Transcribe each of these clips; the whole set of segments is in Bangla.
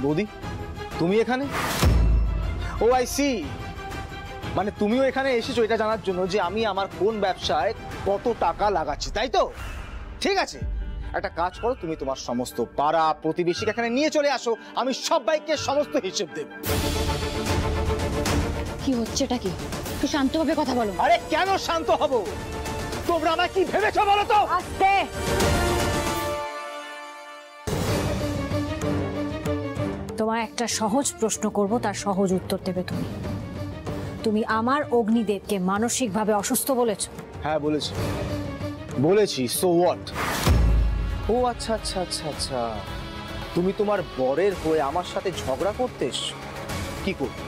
বৌদি তুমি এখানে? ও আই সি, মানে তুমিও এখানে এসেছো এটা জানার জন্য যে আমি আমার কোন ব্যবসায় কত টাকা লাগাচ্ছি, তাই তো? ঠিক আছে, একটা কাজ করো, তুমি তোমার সমস্ত পাড়া প্রতিবেশীকে এখানে নিয়ে চলে আসো, আমি সবাইকে সমস্ত হিসেব দেব। কি হচ্ছে এটা কি? একটু শান্তভাবে কথা বলো। আরে কেন শান্ত হব? তোমরা আমায় কি ভেবেছো বলো তো? আস্তে। তোমায় একটা সহজ প্রশ্ন করব, তার সহজ উত্তর দেবে তুমি। তুমি আমার অগ্নিদেবকে মানসিকভাবে অসুস্থ বলেছো? হ্যাঁ বলেছি, বলেছি। So what? ও আচ্ছা আচ্ছা আচ্ছা আচ্ছা, তুমি তোমার বরের হয়ে আমার সাথে ঝগড়া করতে এসছো। কি করবে?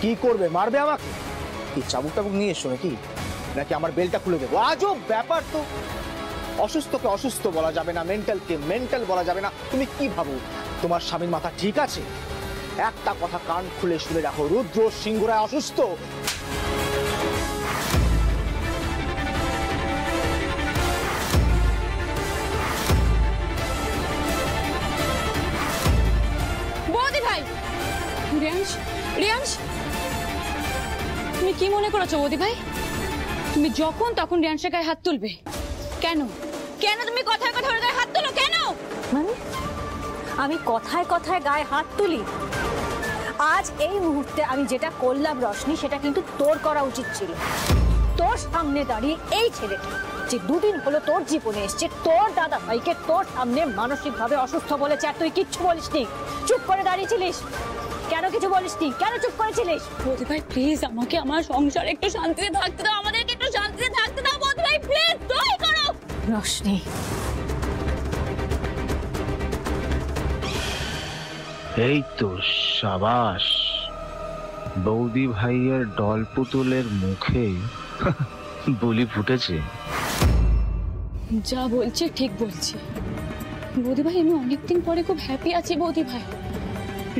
কি করবে? মারবে আমাকে? কি চাবুক টাবুক নিয়ে এসো নাকি? নাকি আমার বেলটা খুলে দেবো? আজব ব্যাপার তো। অসুস্থকে অসুস্থ বলা যাবে না, মেন্টালকে মেন্টাল বলা যাবে না। তুমি কি ভাবো তোমার স্বামীর মাথা ঠিক আছে? একটা কথা কান খুলে শুনে রাখো, রুদ্র সিংহরায় অসুস্থ। বৌদি ভাই! রিয়াংশ, রিয়াংশ, তুমি কি মনে করেছো বৌদি ভাই? তুমি যখন তখন রিয়াংশের গায়ে হাত তুলবে কেন? কেন তুমি কথায় কথায় গায়ে হাত তুলো কেন? মানে আমি কথায় কথায় গায়ে হাত তুলি? আজ এই মুহূর্তে আমি যেটা করলাম রশনি, সেটা কিন্তু তোর করা উচিত ছিল। তোর সামনে দাঁড়িয়ে এই ছেলেটা যে দুদিন হলো তোর জীবনে এসছে, তোর দাদা ভাইকে তোর সামনে মানসিকভাবে অসুস্থ বলেছে, আর তুই কিচ্ছু বলিসনি, চুপ করে দাঁড়িয়েছিলিস। কেন কিছু বলিসনি? কেন চুপ করেছিলিস? বৌদি ভাই প্লিজ, আমাকে আমার সংসারে একটু শান্তিতে থাকতে দাও, আমাদেরকে একটু শান্তিতে থাকতে দাও বৌদি ভাই, প্লিজ দয়া করো। রশনি, এই তো সাবাস, বৌদি ভাইয়ের ডল পুতুলের মুখে বুলি ফুটেছে। যা বলছে ঠিক বলছে বৌদি ভাই। আমি অনেকদিন পরে খুব হ্যাপি আছি বৌদি ভাই।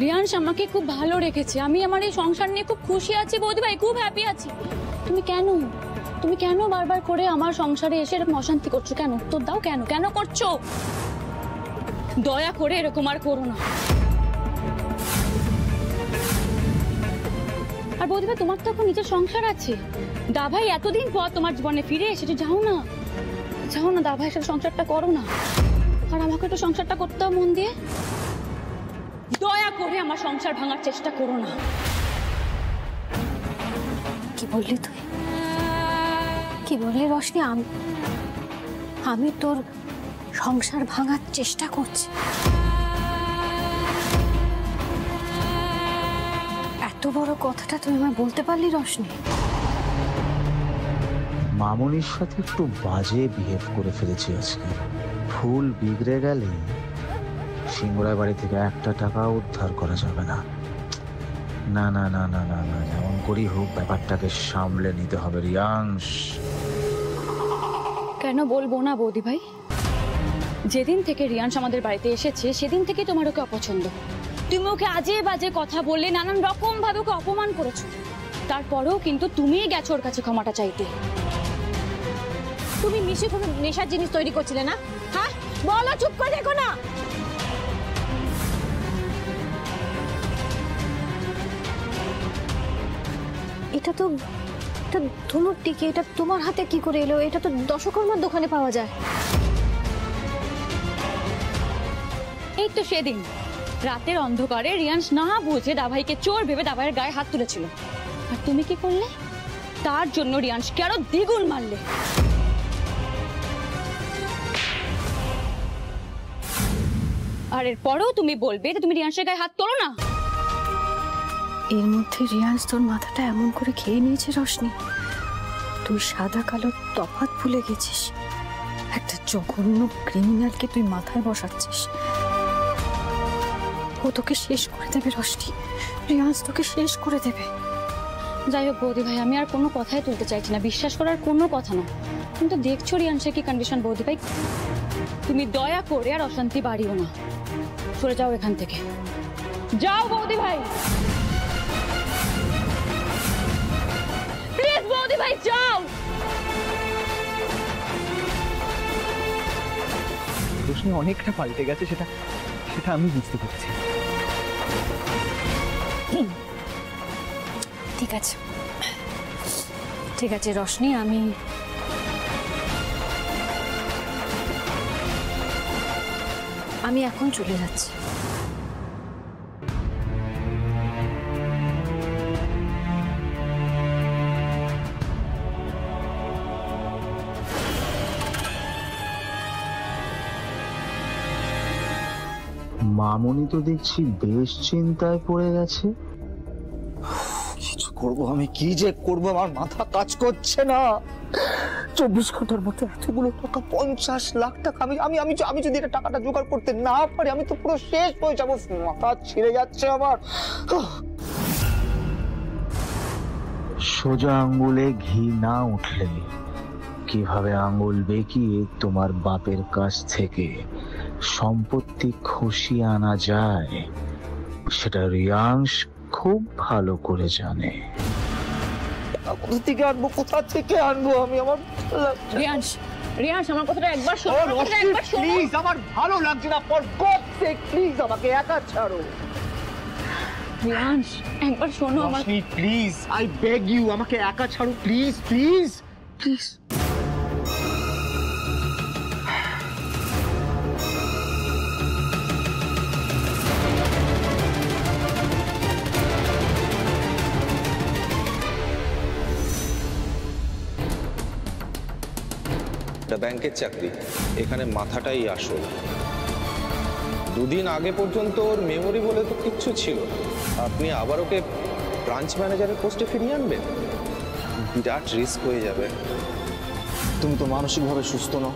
রিয়াংশ আমাকে খুব ভালো রেখেছে, আমি আমার এই সংসার নিয়ে খুব খুশি আছি বৌদি ভাই, খুব হ্যাপি আছি। তুমি কেন বারবার করে আমার সংসারে এসে এরকম অশান্তি করছো? কেন? উত্তর দাও, কেন কেন করছো? দয়া করে এরকম আর করো না। আর বৌদি ভাই তোমার তো এখন নিজের সংসার আছে। দা ভাই এতদিন পর তোমার জীবনে ফিরে এসেছে, যাও না, যাও না, দা ভাইয়ের সাথে সংসারটা করো না। আর আমাকে একটু সংসারটা করতে হবে মন দিয়ে। দয়া করে আমার সংসার ভাঙার চেষ্টা করো না। কি বললি তুই? কি বললি রশনি? আমি তোর সংসার ভাঙার চেষ্টা করছি? এত বড় কথাটা তুই আমায় বলতে পারলি রশনি? মামনির সাথে একটু বাজে বিহেভ করে ফেলেছি আজকে। ফুল বিগড়ে গেলে সিংহরায় বাড়ি থেকে একটা টাকা উদ্ধার করা যাবে না। না না না না না না, যেমন করি হোক ব্যাপারটাকে সামলে নিতে হবে রিয়াংশ। কেন বলবো না বৌদি ভাই? যেদিন থেকে রিয়াংশ আমাদের বাড়িতে এসেছে সেদিন থেকে তোমার ওকে অপছন্দ। তুমি ওকে আজে বাজে কথা বললে, নানান রকম ভাবে ওকে অপমান করেছো। তারপরেও কিন্তু তুমিই গেছো ওর কাছে ক্ষমাটা চাইতে। তুমি নিশ্চয়ই কোনো নেশার জিনিস তৈরি করছিলে না? হ্যাঁ বলো, চুপ করে দেখো না। এটা তো ধনুর টিকে, এটা তোমার হাতে কি করে এলো? এটা তো দশকর্মার দোকানে পাওয়া যায়। এই তো সেদিন রাতের অন্ধকারে রিয়াংশ না বুঝে দাভাইকে চোর ভেবে দাভাইয়ের গায়ে হাত তুলেছিল, আর তুমি কি করলে? তার জন্য রিয়াংশকে আরো দ্বিগুণ মারলে। আর এরপরেও তুমি বলবে যে তুমি রিয়াংশের গায়ে হাত তোলো না? এর মধ্যে রিয়াংশ তোর মাথাটা এমন করে খেয়ে নিয়েছে রশনি, তুই সাদা কালো তফাৎ ভুলে গেছিস। একটা জঘন্য ক্রিমিনালকে তুই মাথায় বসাচ্ছিস। ও তোকে শেষ করে দেবে রশনি, রিয়াংশ তোকে শেষ করে দেবে। যাই হোক বৌদি ভাই, আমি আর কোনো কথাই তুলতে চাইছি না, বিশ্বাস করার কোনো কথা না। কিন্তু দেখছো রিয়াংশের কি কন্ডিশন বৌদি ভাই। তুমি দয়া করে আর অশান্তি বাড়িও না, সরে যাও এখান থেকে, যাও বৌদি ভাই, প্লিজ বৌদি ভাই যাও। রোশনি অনেকটা পাল্টে গেছে, সেটা আমি বুঝতে পারছি। ঠিক আছে ঠিক আছে রশনি, আমি এখন চলে যাচ্ছি। মামনি তো দেখছি বেশ চিন্তায় পড়ে গেছে। কিছু করবো আমি, কি যে করবো, আমার মাথা কাজ করছে না। 24 ঘন্টার মধ্যে এতগুলো টাকা, 50 লাখ টাকা, আমি যদি এটা টাকাটা জোগাড় করতে না পারি আমি তো পুরো শেষ হয়ে যাবো, মাথা ছিঁড়ে যাচ্ছে আমার। সোজা আঙ্গুলে ঘি না উঠলে কিভাবে আঙ্গুল বেঁকিয়ে তোমার বাপের কাছ থেকে সম্পত্তি খসিয়ে আনা যায় সেটা রিয়াংশ খুব ভালো করে জানে। কোথা থেকে আনবো আমি? আমার রিয়াংশ আমার কথাটা একবার শোনো। প্লিজ, আমার ভালো লাগছে না, ফর গড সেক প্লিজ আমাকে একা ছাড়ো। রিয়াংশ একবার শোনো আমার। প্লিজ, আই বেগ ইউ, আমাকে একা ছাড়ো প্লিজ প্লিজ প্লিজ। এটা ব্যাংকের চাকরি, এখানে মাথাটাই আসল। দুদিন আগে পর্যন্ত ওর মেমোরি বলে তো কিচ্ছু ছিল না, আপনি আবার ওকে ব্রাঞ্চ ম্যানেজারের পোস্টে ফিরিয়ে আনবেন? বিরাট রিস্ক হয়ে যাবে। তুমি তো মানসিকভাবে সুস্থ নও।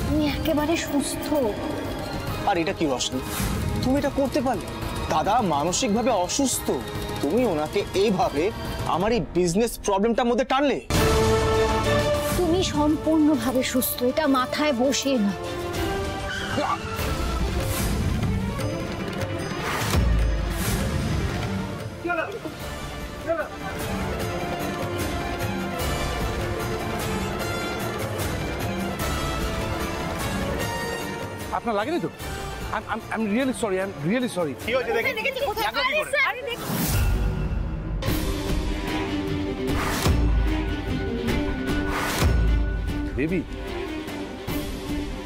আমি একেবারে সুস্থ। আর এটা কি রশনি, তুমি এটা করতে পারলে? দাদা মানসিকভাবে অসুস্থ, তুমি ওনাকে এইভাবে আমার এই বিজনেস প্রবলেমটার মধ্যে টানলে। তুমি সম্পূর্ণভাবে সুস্থ, এটা মাথায় বসিয়ে না। আপনার লাগেনি তো? I'm really sorry, I'm really sorry. কি হয়েছে দেখি? বেবি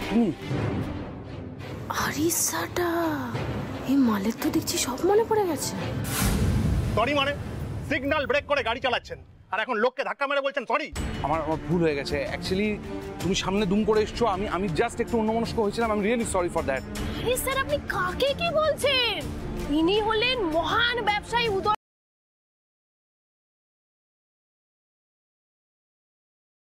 তুমি আরিসাটা, এই মালের তো দেখছি সব মনে পড়ে গেছে। সরি মানে সিগন্যাল ব্রেক করে গাড়ি চালাচ্ছেন আর এখন লোককে ধাক্কা মেরে বলছেন সরি? আমার ভুল হয়ে গেছে অ্যাকচুয়ালি। তুমি সামনে দুম করে এসছো, আমি জাস্ট একটু অন্যমনস্ক হয়েছিলাম। I am really sorry for that. আরে স্যার, আপনি কাকে কি বলছেন? ইনি হলেন মহান ব্যবসায়ী উদয়